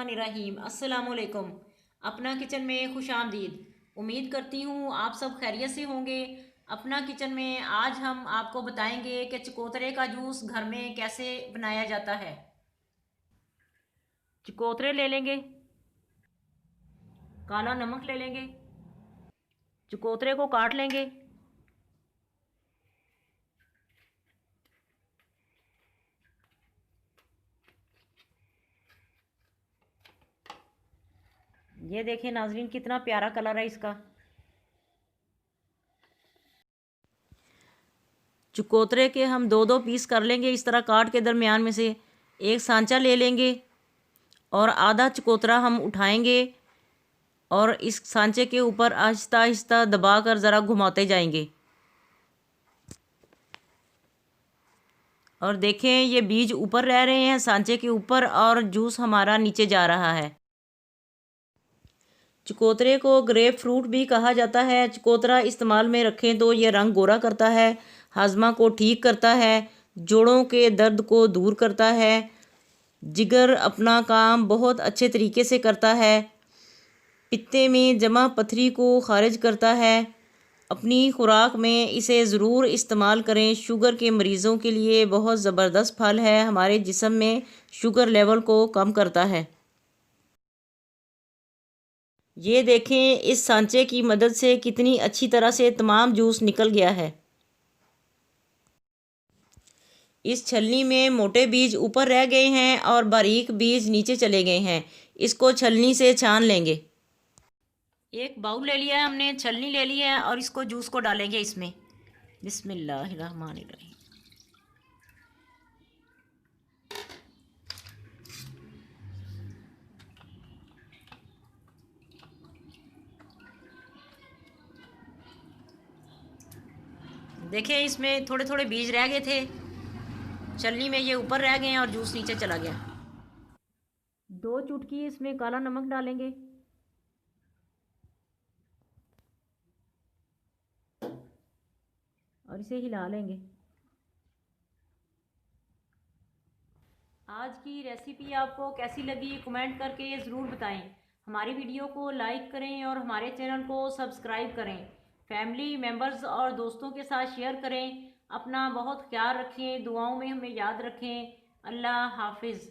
बिस्मिल्लाहिर्रहमानिर्रहीम। अस्सलामुअलैकुम। अपना किचन में खुशामदीद। उम्मीद करती हूँ आप सब खैरियत से होंगे। अपना किचन में आज हम आपको बताएंगे कि चकोतरे का जूस घर में कैसे बनाया जाता है। चकोतरे ले लेंगे, काला नमक ले लेंगे, चकोतरे को काट लेंगे। ये देखें नाजरीन, कितना प्यारा कलर है इसका। चकोतरे के हम दो दो पीस कर लेंगे, इस तरह काट के दरमियान में से एक सांचा ले लेंगे और आधा चकोतरा हम उठाएंगे और इस सांचे के ऊपर आहिस्ता आहिस्ता दबाकर ज़रा घुमाते जाएंगे। और देखें ये बीज ऊपर रह रहे हैं सांचे के ऊपर और जूस हमारा नीचे जा रहा है। चकोतरे को ग्रेप फ्रूट भी कहा जाता है। चकोतरा इस्तेमाल में रखें तो ये रंग गोरा करता है, हाजमा को ठीक करता है, जोड़ों के दर्द को दूर करता है, जिगर अपना काम बहुत अच्छे तरीके से करता है, पित्ते में जमा पथरी को खारिज करता है। अपनी खुराक में इसे ज़रूर इस्तेमाल करें। शुगर के मरीज़ों के लिए बहुत ज़बरदस्त फल है, हमारे जिस्म में शुगर लेवल को कम करता है। ये देखें इस सांचे की मदद से कितनी अच्छी तरह से तमाम जूस निकल गया है। इस छलनी में मोटे बीज ऊपर रह गए हैं और बारीक बीज नीचे चले गए हैं। इसको छलनी से छान लेंगे। एक बाउल ले लिया है हमने, छलनी ले ली है और इसको जूस को डालेंगे इसमें। बिस्मिल्लाहिर्रहमानिर्रहीम। देखें इसमें थोड़े थोड़े बीज रह गए थे, छलनी में ये ऊपर रह गए हैं और जूस नीचे चला गया। 2 चुटकी इसमें काला नमक डालेंगे और इसे हिला लेंगे। आज की रेसिपी आपको कैसी लगी कमेंट करके ज़रूर बताएं। हमारी वीडियो को लाइक करें और हमारे चैनल को सब्सक्राइब करें। फैमिली मेम्बर्स और दोस्तों के साथ शेयर करें। अपना बहुत ख्याल रखें, दुआओं में हमें याद रखें। अल्लाह हाफिज़।